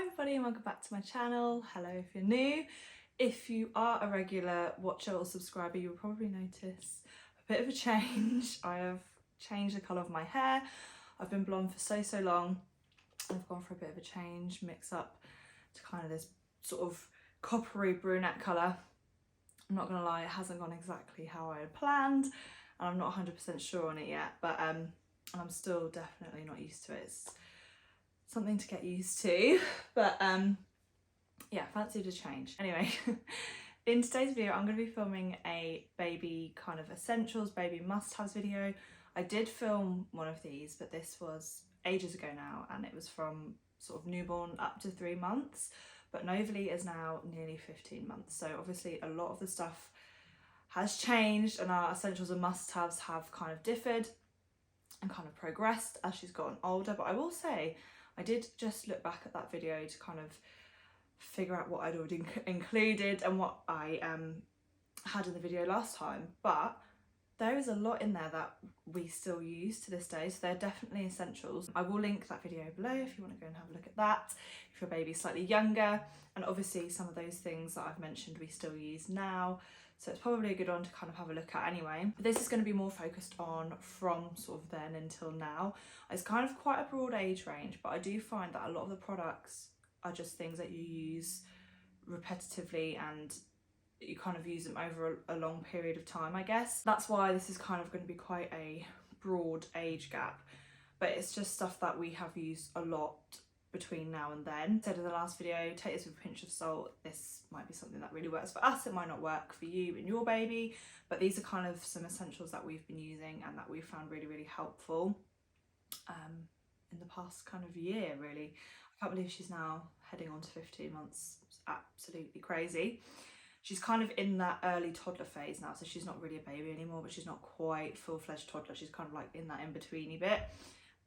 Hi everybody and welcome back to my channel. Hello if you're new. If you are a regular watcher or subscriber, you'll probably notice a bit of a change. I have changed the colour of my hair. I've been blonde for so long. I've gone for a bit of a change, mix up to kind of this sort of coppery brunette colour. I'm not gonna lie, it hasn't gone exactly how I had planned and I'm not 100% sure on it yet, but I'm still definitely not used to it. It's something to get used to, but yeah, fancied a change. Anyway, in today's video I'm going to be filming a baby kind of essentials, baby must-haves video. I did film one of these, but this was ages ago now, and it was from sort of newborn up to 3 months, but Novely is now nearly 15 months, so obviously a lot of the stuff has changed and our essentials and must-haves have kind of differed and kind of progressed as she's gotten older. But I will say I did just look back at that video to kind of figure out what I'd already included and what I had in the video last time, but there is a lot in there that we still use to this day, so they're definitely essentials. I will link that video below if you want to go and have a look at that, if your baby's slightly younger, and obviously some of those things that I've mentioned we still use now, so it's probably a good one to kind of have a look at anyway. But this is going to be more focused on from sort of then until now. It's kind of quite a broad age range, but I do find that a lot of the products are just things that you use repetitively and you kind of use them over a long period of time, I guess. That's why this is kind of going to be quite a broad age gap, but it's just stuff that we have used a lot between now and then. Said in the last video, take this with a pinch of salt. This might be something that really works for us, it might not work for you and your baby, but these are kind of some essentials that we've been using and that we've found really helpful in the past kind of year, really. I can't believe she's now heading on to 15 months. It's absolutely crazy. She's kind of in that early toddler phase now, so she's not really a baby anymore, but she's not quite full-fledged toddler. She's kind of like in that in-betweeny bit.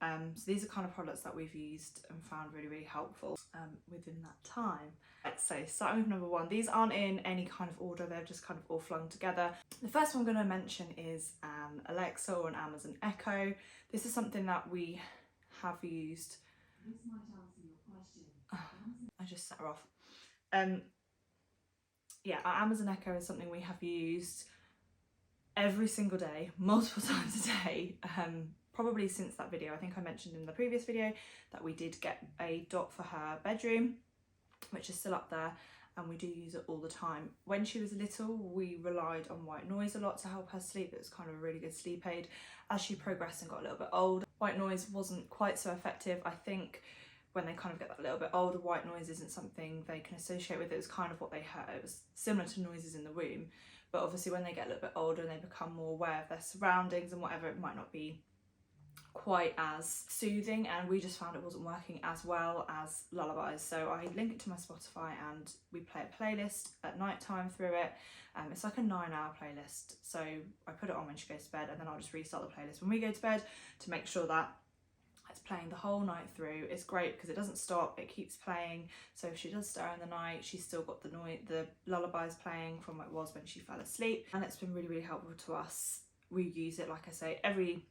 So these are kind of products that we've used and found really helpful within that time. So starting with number one, these aren't in any kind of order, they're just kind of all flung together. The first one I'm going to mention is an Alexa or an Amazon Echo. This is something that we have used. This might answer your question. I just set her off. Yeah, our Amazon Echo is something we have used every single day, multiple times a day, probably since that video. I think I mentioned in the previous video that we did get a dot for her bedroom, which is still up there, and we do use it all the time. When she was little, we relied on white noise a lot to help her sleep. It was kind of a really good sleep aid. As she progressed and got a little bit older, white noise wasn't quite so effective. I think when they kind of get that little bit older, white noise isn't something they can associate with. It was kind of what they heard. It was similar to noises in the womb, but obviously when they get a little bit older and they become more aware of their surroundings and whatever, it might not be quite as soothing, and we just found it wasn't working as well as lullabies. So I link it to my Spotify and we play a playlist at night time through it. It's like a 9-hour playlist, so I put it on when she goes to bed, and then I'll just restart the playlist when we go to bed to make sure that it's playing the whole night through. It's great because it doesn't stop, it keeps playing, so if she does stir in the night, she's still got the lullabies playing from what it was when she fell asleep, and it's been really helpful to us. We use it, like I say, every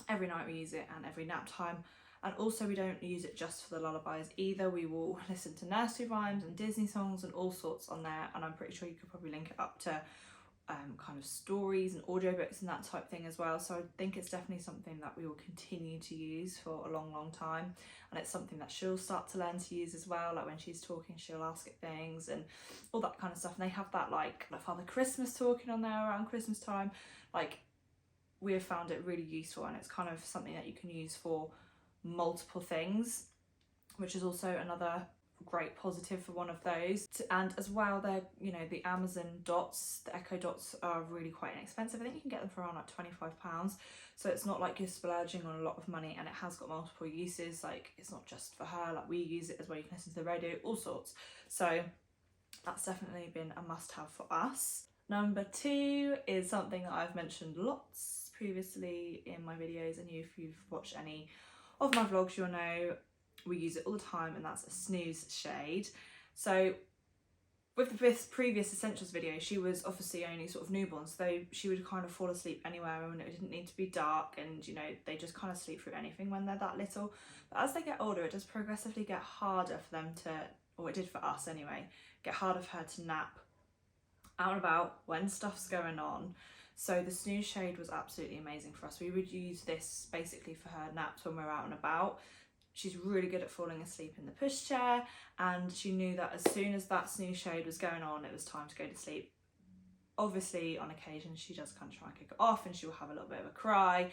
night we use it, and every nap time. And also we don't use it just for the lullabies either. We will listen to nursery rhymes and Disney songs and all sorts on there, and I'm pretty sure you could probably link it up to kind of stories and audiobooks and that type thing as well. So I think it's definitely something that we will continue to use for a long time, and it's something that she'll start to learn to use as well. Like when she's talking, she'll ask it things and all that kind of stuff, and they have that like Father Christmas talking on there around Christmas time. Like, we have found it really useful, and it's kind of something that you can use for multiple things, which is also another great positive for one of those. And as well, they're, you know, the Amazon dots, the Echo dots are really quite inexpensive. I think you can get them for around like £25, so it's not like you're splurging on a lot of money, and it has got multiple uses. Like, it's not just for her, like we use it as well, you can listen to the radio, all sorts. So that's definitely been a must-have for us. Number two is something that I've mentioned lots previously in my videos, and if you've watched any of my vlogs, you'll know we use it all the time, and that's a Snooze Shade. So With this previous essentials video, she was obviously only sort of newborn, so she would kind of fall asleep anywhere, and it didn't need to be dark, and you know, they just kind of sleep through anything when they're that little. But as they get older, it does progressively get harder for them to, or it did for us anyway, get harder for her to nap out and about when stuff's going on. So the Snooze Shade was absolutely amazing for us. We would use this basically for her naps when we're out and about. She's really good at falling asleep in the pushchair, and she knew that as soon as that Snooze Shade was going on, it was time to go to sleep. Obviously, on occasion, she does kind of try and kick it off, and she'll have a little bit of a cry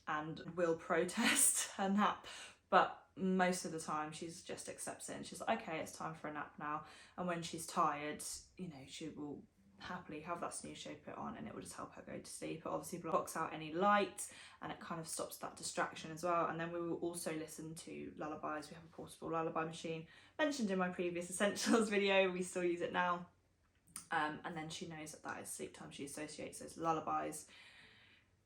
and will protest her nap. But most of the time, she's just accepts it, and she's like, okay, it's time for a nap now. And when she's tired, you know, she will happily have that Snooze Shade put on, and it will just help her go to sleep. It obviously blocks out any light, and it kind of stops that distraction as well. And then we will also listen to lullabies. We have a portable lullaby machine mentioned in my previous essentials video. We still use it now, and then she knows that that is sleep time. She associates those lullabies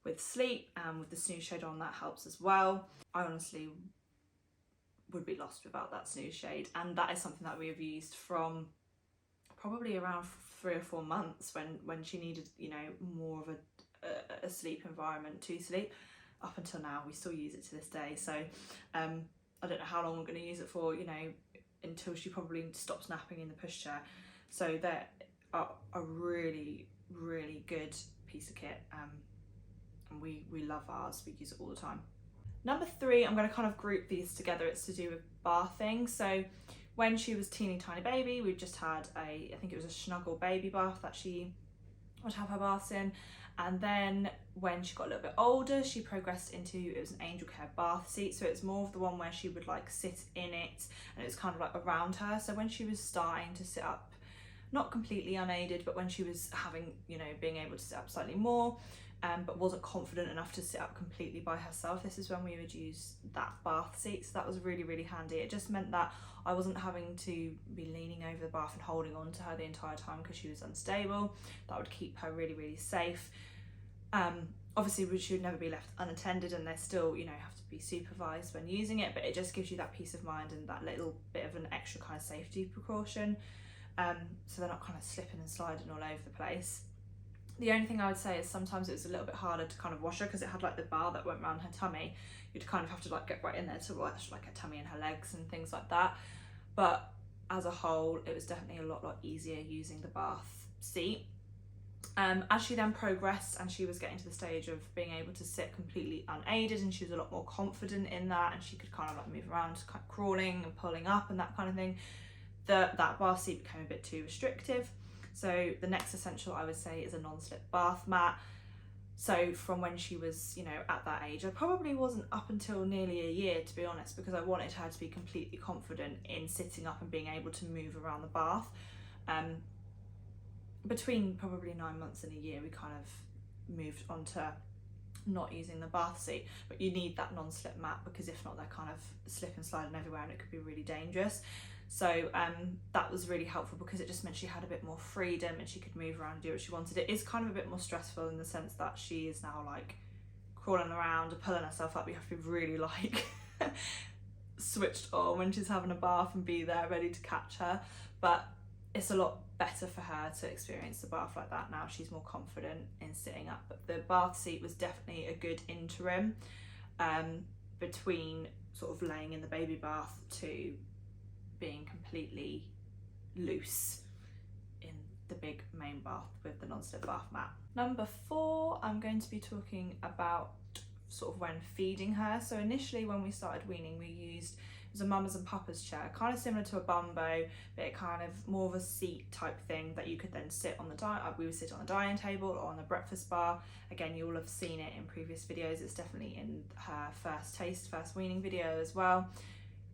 with sleep, and with the Snooze Shade on, that helps as well. I honestly would be lost without that Snooze Shade, and that is something that we have used from probably around 3 or 4 months when she needed, you know, more of a sleep environment to sleep. Up until now, we still use it to this day. So I don't know how long we're going to use it for, you know, until she probably stops napping in the pushchair. So they're a really, really good piece of kit, and we love ours. We use it all the time. Number 3, I'm going to kind of group these together. It's to do with bathing. So when she was teeny tiny baby, we just had I think it was a snuggle baby bath that she would have her baths in. And then when she got a little bit older, she progressed into, it was an Angel Care bath seat. So it's more of the one where she would like sit in it, and it was kind of like around her. So when she was starting to sit up, not completely unaided, but when she was having, you know, being able to sit up slightly more, but wasn't confident enough to sit up completely by herself, this is when we would use that bath seat. So that was really, really handy. It just meant that I wasn't having to be leaning over the bath and holding on to her the entire time because she was unstable. That would keep her really, really safe. Obviously she would never be left unattended, and they still, you know, have to be supervised when using it, but it just gives you that peace of mind and that little bit of an extra kind of safety precaution, so they're not kind of slipping and sliding all over the place. The only thing I would say is sometimes it was a little bit harder to kind of wash her because it had like the bar that went around her tummy. You'd kind of have to like get right in there to wash like her tummy and her legs and things like that. But as a whole, it was definitely a lot easier using the bath seat. As she then progressed and she was getting to the stage of being able to sit completely unaided, and she was a lot more confident in that, and she could kind of like move around, kind of crawling and pulling up and that kind of thing, that bath seat became a bit too restrictive. So the next essential I would say is a non-slip bath mat. So from when she was, you know, at that age, I probably wasn't up until nearly a year, to be honest, because I wanted her to be completely confident in sitting up and being able to move around the bath. Between probably 9 months and a year, we kind of moved on to not using the bath seat, but you need that non-slip mat because if not, they're kind of slip and sliding everywhere, and it could be really dangerous. So that was really helpful because it just meant she had a bit more freedom and she could move around and do what she wanted. It is kind of a bit more stressful in the sense that she is now like crawling around and pulling herself up. You have to be really like switched on when she's having a bath and be there ready to catch her. But it's a lot better for her to experience the bath like that now. She's more confident in sitting up. But the bath seat was definitely a good interim between sort of laying in the baby bath to being completely loose in the big main bath with the non-slip bath mat. Number 4, I'm going to be talking about sort of when feeding her. So initially when we started weaning, we used, it was a mama's and papa's chair, kind of similar to a bumbo, but it kind of more of a seat type thing that you could then sit on the we would sit on the dining table or on the breakfast bar. Again, you will have seen it in previous videos. It's definitely in her first weaning video as well.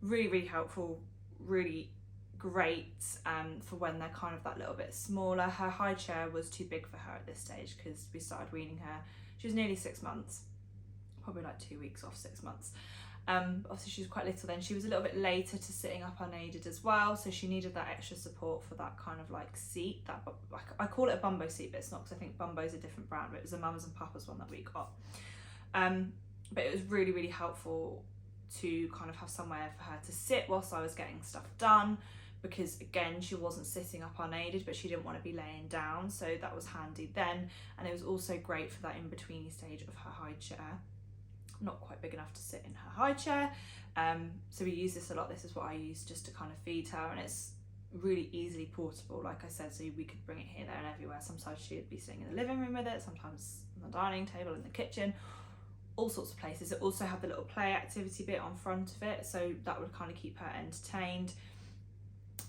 Really, really helpful, really great for when they're kind of that little bit smaller. Her high chair was too big for her at this stage because we started weaning her. She was nearly 6 months, probably like 2 weeks off 6 months. Obviously she was quite little then. She was a little bit later to sitting up unaided as well, so she needed that extra support for that kind of like seat. That, I call it a bumbo seat, but it's not because I think bumbo's a different brand, but it was a mama's and papa's one that we got. But it was really, really helpful to kind of have somewhere for her to sit whilst I was getting stuff done, because again she wasn't sitting up unaided, but she didn't want to be laying down, so that was handy then. And it was also great for that in-betweeny stage of her high chair. Not quite big enough to sit in her high chair, so we use this a lot. This is what I use just to kind of feed her, and it's really easily portable, like I said, so we could bring it here, there and everywhere. Sometimes she'd be sitting in the living room with it, sometimes on the dining table, in the kitchen, all sorts of places. It also had the little play activity bit on front of it, so that would kind of keep her entertained.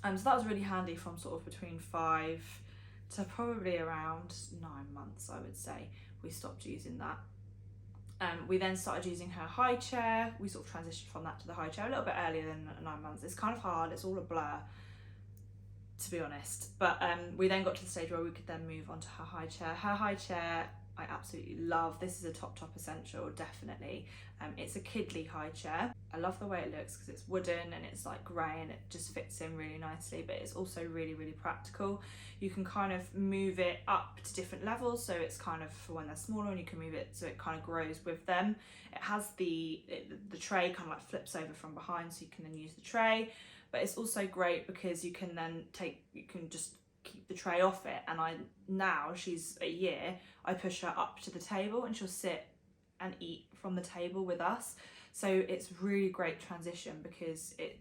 So that was really handy from sort of between 5 to probably around 9 months, I would say. We stopped using that. We then started using her high chair. We sort of transitioned from that to the high chair a little bit earlier than 9 months. It's kind of hard, it's all a blur, to be honest. But we then got to the stage where we could then move on to her high chair. Her high chair I absolutely love. This is a top essential, definitely. It's a Kidley high chair. I love the way it looks because it's wooden and it's like grey and it just fits in really nicely, but it's also really practical. You can kind of move it up to different levels, so it's kind of for when they're smaller, and you can move it so it kind of grows with them. It has the tray kind of like flips over from behind, so you can then use the tray, but it's also great because you can just keep the tray off it. And now she's a year, I push her up to the table and she'll sit and eat from the table with us. So it's really great transition because it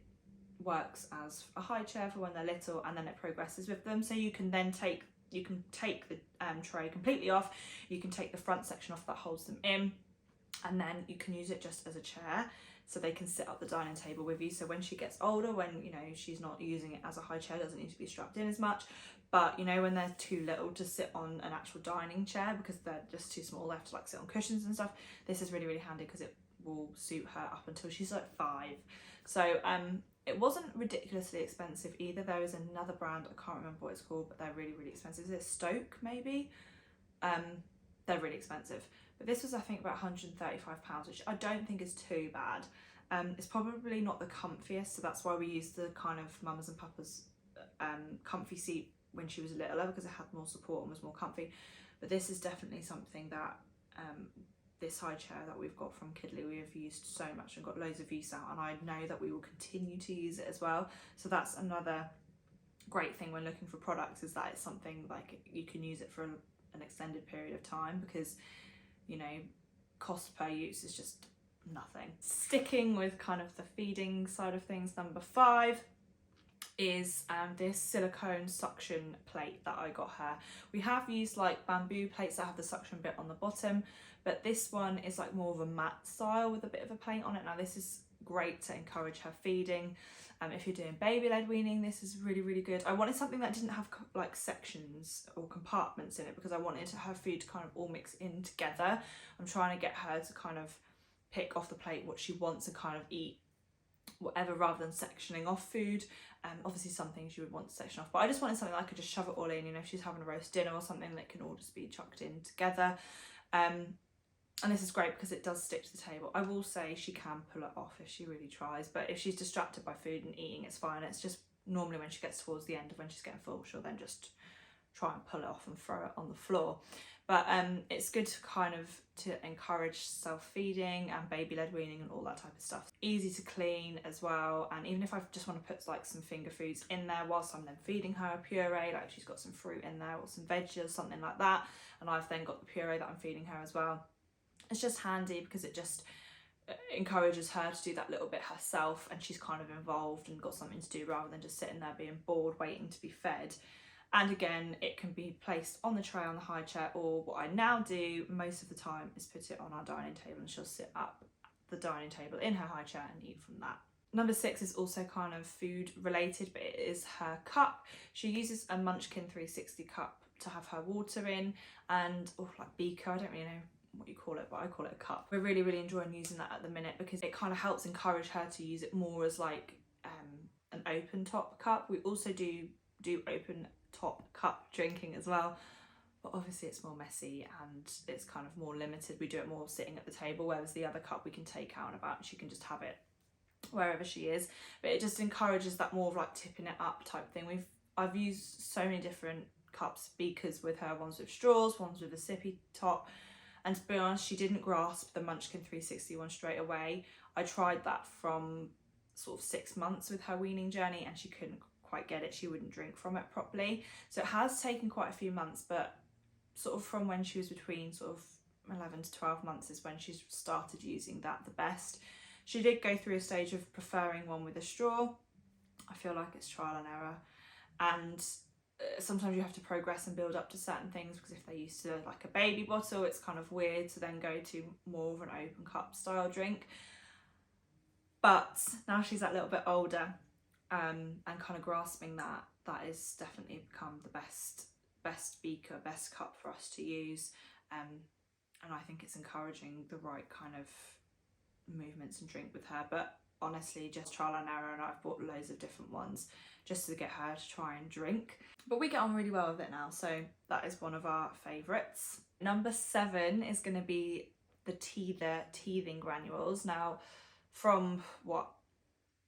works as a high chair for when they're little, and then it progresses with them. So you can take the tray completely off, you can take the front section off that holds them in, and then you can use it just as a chair, so they can sit at the dining table with you. So when she gets older, when she's not using it as a high chair, doesn't need to be strapped in as much, but when they're too little to sit on an actual dining chair because they're just too small, they have to like sit on cushions and stuff, this is really handy because it will suit her up until she's like 5. So it wasn't ridiculously expensive either. There is another brand, I can't remember what it's called, but they're really expensive. Is it Stoke maybe? They're really expensive, but this was I think about £135, which I don't think is too bad. It's probably not the comfiest, so that's why we used the kind of Mama's and Papa's comfy seat when she was littler, because it had more support and was more comfy. But this is definitely something that this high chair that we've got from Kidley, we have used so much and got loads of use out, and I know that we will continue to use it as well. So that's another great thing when looking for products, is that it's something like you can use it for an extended period of time, because cost per use is just nothing. Sticking with kind of the feeding side of things, number 5 is this silicone suction plate that I got her. We have used like bamboo plates that have the suction bit on the bottom, but this one is like more of a matte style with a bit of a plate on it. Now this is great to encourage her feeding. If you're doing baby-led weaning, this is really good. I wanted something that didn't have like sections or compartments in it, because I wanted her food to kind of all mix in together. I'm trying to get her to kind of pick off the plate what she wants and kind of eat whatever, rather than sectioning off food. Obviously some things you would want to section off, but I just wanted something that I could just shove it all in, if she's having a roast dinner or something, that can all just be chucked in together. And this is great because it does stick to the table. I will say she can pull it off if she really tries, but if she's distracted by food and eating, it's fine. It's just normally when she gets towards the end of when she's getting full, she'll then just try and pull it off and throw it on the floor. But it's good to encourage self-feeding and baby-led weaning and all that type of stuff. Easy to clean as well, and even if I just want to put like some finger foods in there whilst I'm then feeding her a puree, like she's got some fruit in there or some veggies, something like that, and I've then got the puree that I'm feeding her as well. It's just handy because it just encourages her to do that little bit herself, and she's kind of involved and got something to do rather than just sitting there being bored waiting to be fed. And again, it can be placed on the tray on the high chair, or what I now do most of the time is put it on our dining table and she'll sit up the dining table in her high chair and eat from that. Number 6 is also kind of food related, but it is her cup. She uses a Munchkin 360 cup to have her water in, and like beaker, I don't really know what you call it, but I call it a cup. We're really enjoying using that at the minute because it kind of helps encourage her to use it more as like an open top cup. We also do open top cup drinking as well, but obviously it's more messy and it's kind of more limited. We do it more sitting at the table, whereas the other cup we can take out and about and she can just have it wherever she is. But it just encourages that more of like tipping it up type thing. I've used so many different cups, beakers with her, ones with straws, ones with a sippy top, and to be honest, she didn't grasp the Munchkin 360 one straight away. I tried that from sort of 6 months with her weaning journey and she couldn't quite get it. She wouldn't drink from it properly. So it has taken quite a few months, but sort of from when she was between sort of 11 to 12 months is when she's started using that the best. She did go through a stage of preferring one with a straw. I feel like it's trial and error, and sometimes you have to progress and build up to certain things, because if they're used to like a baby bottle, it's kind of weird to then go to more of an open cup style drink. But now she's that little bit older, and kind of grasping that is definitely become the best beaker, best cup for us to use, and I think it's encouraging the right kind of movements and drink with her. But honestly, just trial and error, and I've bought loads of different ones just to get her to try and drink. But we get on really well with it now, so that is one of our favourites. Number 7 is going to be the teething granules. Now, from what,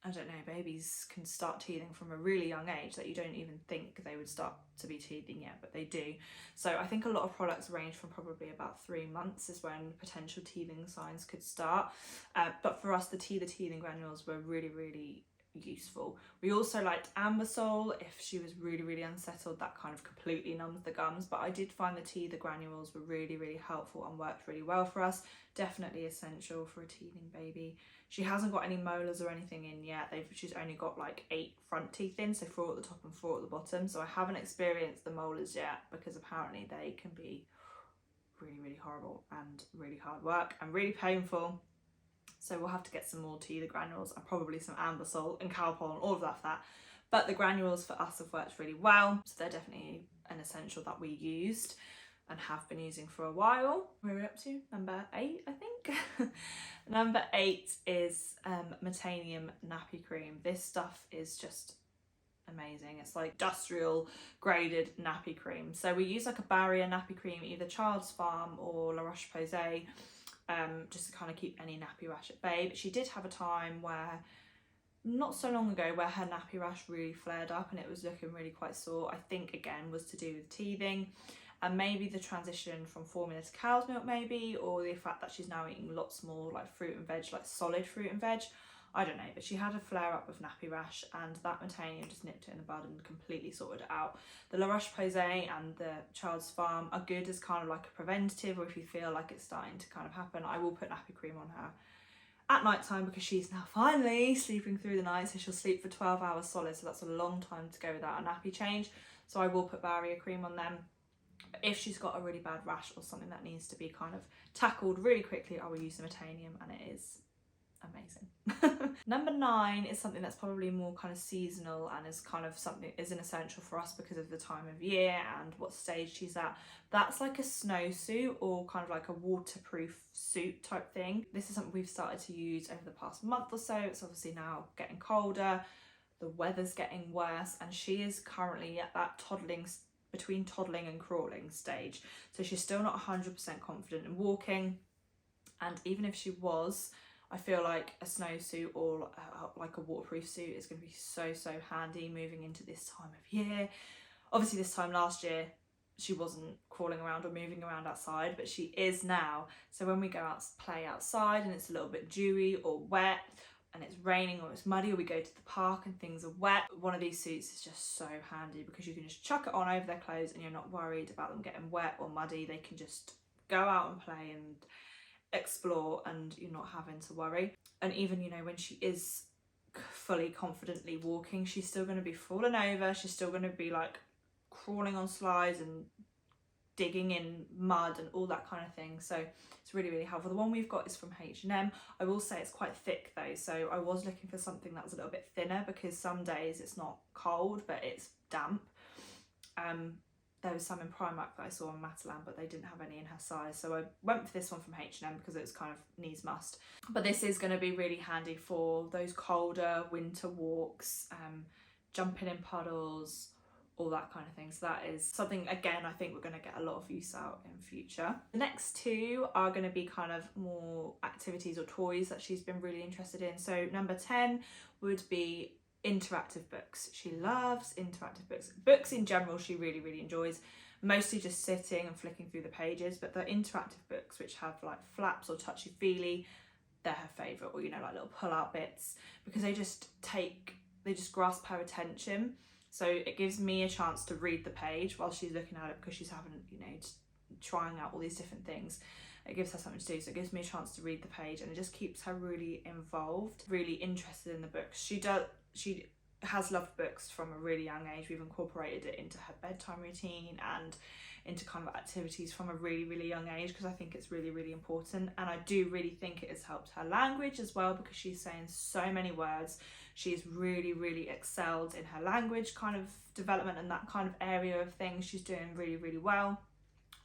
I don't know, babies can start teething from a really young age that you don't even think they would start to be teething yet, but they do. So I think a lot of products range from probably about 3 months is when potential teething signs could start. But for us, the teething granules were really, really useful. We also liked Ambisol if she was really, really unsettled. That kind of completely numbs the gums, but I did find the granules were really, really helpful and worked really well for us. Definitely essential for a teething baby. She hasn't got any molars or anything in yet. She's only got like 8 front teeth in, so 4 at the top and 4 at the bottom. So I haven't experienced the molars yet, because apparently they can be really, really horrible and really hard work and really painful. So we'll have to get some more teether granules and probably some Ambisol and Calpol and all of that for that. But the granules for us have worked really well, so they're definitely an essential that we used and have been using for a while. Where are we up to? Number 8, I think. Number 8 is Metanium Nappy Cream. This stuff is just amazing. It's like industrial graded nappy cream. So we use like a barrier nappy cream, either Child's Farm or La Roche-Posay, just to kind of keep any nappy rash at bay. But she did have a time where, not so long ago, where her nappy rash really flared up and it was looking really quite sore. I think again was to do with teething, and maybe the transition from formula to cow's milk maybe, or the fact that she's now eating lots more like fruit and veg, like solid fruit and veg. I don't know, but she had a flare up of nappy rash, and that Metanium just nipped it in the bud and completely sorted it out. The La Roche-Posay and the Child's Farm are good as kind of like a preventative, or if you feel like it's starting to kind of happen. I will put nappy cream on her at night time, because she's now finally sleeping through the night, so she'll sleep for 12 hours solid, so that's a long time to go without a nappy change. So I will put barrier cream on them. But if she's got a really bad rash or something that needs to be kind of tackled really quickly, I will use the Metanium, and it is amazing. Number 9 is something that's probably more kind of seasonal, and is kind of something is an essential for us because of the time of year and what stage she's at. That's like a snowsuit, or kind of like a waterproof suit type thing. This is something we've started to use over the past month or so. It's obviously now getting colder, the weather's getting worse, and she is currently at that between toddling and crawling stage. So she's still not 100% confident in walking, and even if she was, I feel like a snowsuit or like a waterproof suit is going to be so handy moving into this time of year. Obviously this time last year she wasn't crawling around or moving around outside, but she is now. So when we go out to play outside and it's a little bit dewy or wet, and it's raining or it's muddy, or we go to the park and things are wet, one of these suits is just so handy, because you can just chuck it on over their clothes and you're not worried about them getting wet or muddy. They can just go out and play and explore, and you're not having to worry. And even, you know, when she is fully confidently walking, she's still going to be falling over, she's still going to be like crawling on slides and digging in mud and all that kind of thing. So it's really helpful. The one we've got is from H&M. I will say it's quite thick though, so I was looking for something that was a little bit thinner, because some days it's not cold but it's damp. There was some in Primark that I saw on Matalan, but they didn't have any in her size, so I went for this one from H&M because it was kind of needs must. But this is going to be really handy for those colder winter walks, jumping in puddles, all that kind of thing. So that is something, again, I think we're going to get a lot of use out in future. The next 2 are going to be kind of more activities or toys that she's been really interested in. So number 10 would be interactive books. She loves interactive books. Books in general she really enjoys, mostly just sitting and flicking through the pages, but the interactive books which have like flaps or touchy-feely, they're her favourite, or, you know, like little pull-out bits, because they just grasp her attention. So it gives me a chance to read the page while she's looking at it, because she's having, you know, trying out all these different things. It gives her something to do, so it gives me a chance to read the page, and it just keeps her really involved, really interested in the books. She has loved books from a really young age. We've incorporated it into her bedtime routine and into kind of activities from a really, really young age, because I think it's really, really important. And I do really think it has helped her language as well, because she's saying so many words. She's really, really excelled in her language kind of development, and that kind of area of things she's doing really, really well.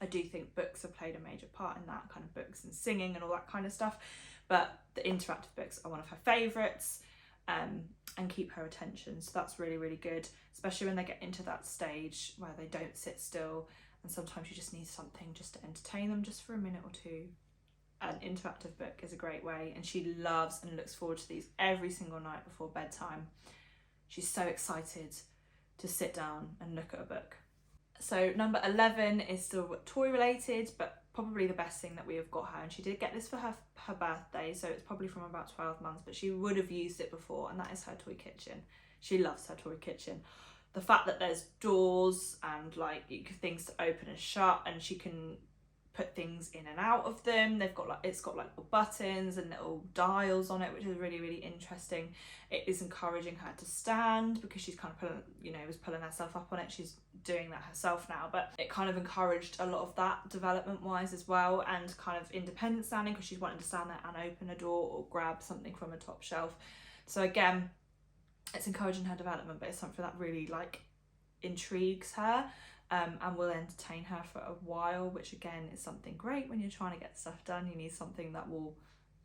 I do think books have played a major part in that, kind of books and singing and all that kind of stuff. But the interactive books are one of her favourites, and keep her attention. So that's really, really good, especially when they get into that stage where they don't sit still. And sometimes you just need something just to entertain them just for a minute or two. An interactive book is a great way, and she loves and looks forward to these every single night before bedtime. She's so excited to sit down and look at a book. So number 11 is still toy related, but probably the best thing that we have got her, and she did get this for her birthday, so it's probably from about 12 months, but she would have used it before, and that is her toy kitchen. She loves her toy kitchen. The fact that there's doors and like things to open and shut, and she can put things in and out of them. They've got like, it's got like little buttons and little dials on it, which is really, really interesting. It is encouraging her to stand, because she's kind of pulling, you know, was pulling herself up on it. She's doing that herself now, but it kind of encouraged a lot of that development wise as well, and kind of independent standing, because she's wanting to stand there and open a door or grab something from a top shelf. So again, it's encouraging her development, but it's something that really like intrigues her, and will entertain her for a while, which again is something great when you're trying to get stuff done. You need something that will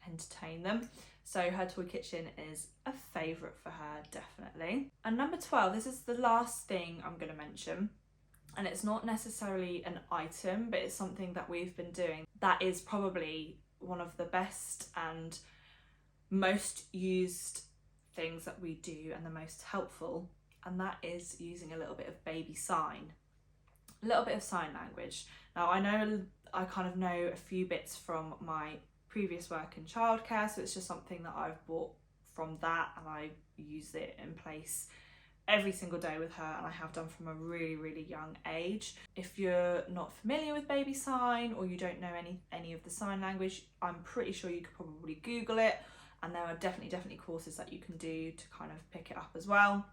entertain them. So her toy kitchen is a favourite for her, definitely. And number 12, this is the last thing I'm going to mention, and it's not necessarily an item, but it's something that we've been doing that is probably one of the best and most used things that we do, and the most helpful, and that is using a little bit of baby sign, a little bit of sign language. Now I kind of know a few bits from my previous work in childcare, so it's just something that I've bought from that, and I use it in place every single day with her, and I have done from a really, really young age. If you're not familiar with baby sign, or you don't know any of the sign language, I'm pretty sure you could probably Google it, and there are definitely courses that you can do to kind of pick it up as well.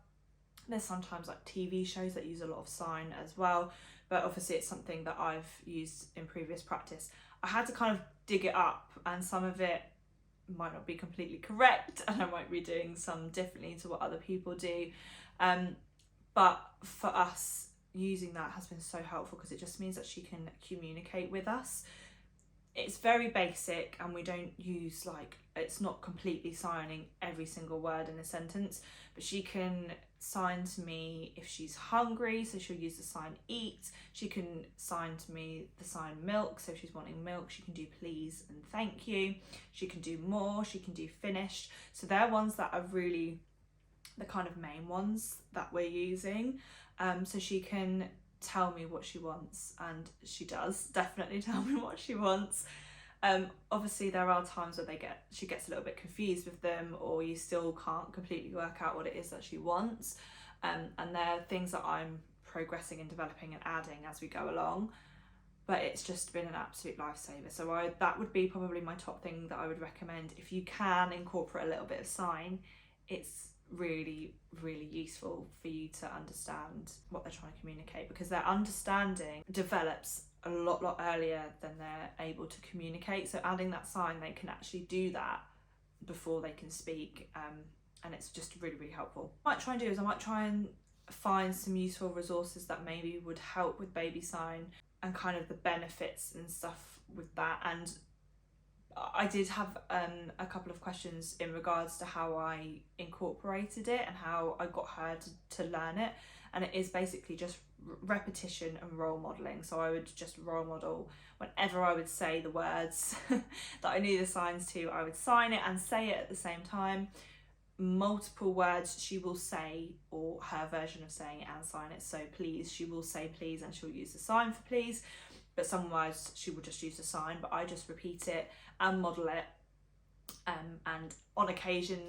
There's sometimes like TV shows that use a lot of sign as well, but obviously it's something that I've used in previous practice. I had to kind of dig it up, and some of it might not be completely correct, and I might be doing some differently to what other people do. But for us, using that has been so helpful, because it just means that she can communicate with us. It's very basic, and we don't use like, it's not completely signing every single word in a sentence, but she can sign to me if she's hungry, so she'll use the sign eat. She can sign to me the sign milk, so if she's wanting milk, she can do please and thank you. She can do more, she can do finished. So they're ones that are really the kind of main ones that we're using. So she can tell me what she wants, and she does definitely tell me what she wants. Obviously there are times where she gets a little bit confused with them, or you still can't completely work out what it is that she wants, and they're things that I'm progressing and developing and adding as we go along, but it's just been an absolute lifesaver. So that would be probably my top thing that I would recommend. If you can incorporate a little bit of sign, it's really, really useful for you to understand what they're trying to communicate, because their understanding develops a lot earlier than they're able to communicate. So adding that sign, they can actually do that before they can speak, and it's just really, really helpful. What I might try and do is I might try and find some useful resources that maybe would help with baby sign and kind of the benefits and stuff with that. And I did have a couple of questions in regards to how I incorporated it and how I got her to learn it, and it is basically just repetition and role modelling. So I would just role model whenever I would say the words that I knew the signs to, I would sign it and say it at the same time. Multiple words she will say, or her version of saying it and sign it. So please, she will say please, and she'll use the sign for please, but some words she will just use the sign, but I just repeat it and model it. And on occasion,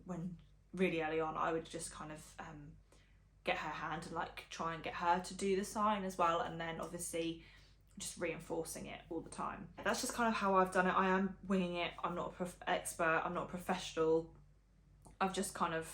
when really early on, I would just kind of get her hand and like try and get her to do the sign as well, and then obviously just reinforcing it all the time. That's just kind of how I've done it. I am winging it. I'm not an expert, I'm not a professional. I've just kind of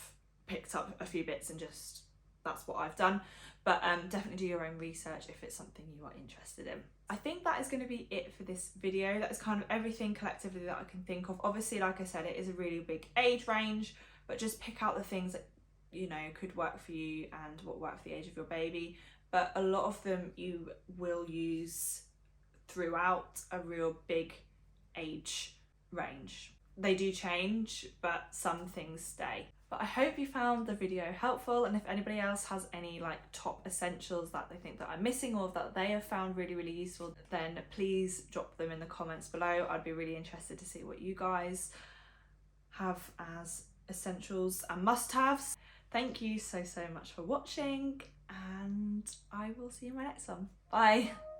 picked up a few bits and just, that's what I've done. But definitely do your own research if it's something you are interested in. I think that is going to be it for this video. That is kind of everything collectively that I can think of. Obviously, like I said, it is a really big age range, but just pick out the things that, you know, could work for you and what work for the age of your baby. But a lot of them you will use throughout a real big age range. They do change, but some things stay. But I hope you found the video helpful, and if anybody else has any like top essentials that they think that I'm missing or that they have found really useful, then please drop them in the comments below. I'd be really interested to see what you guys have as essentials and must-haves. Thank you so much for watching, and I will see you in my next one. Bye.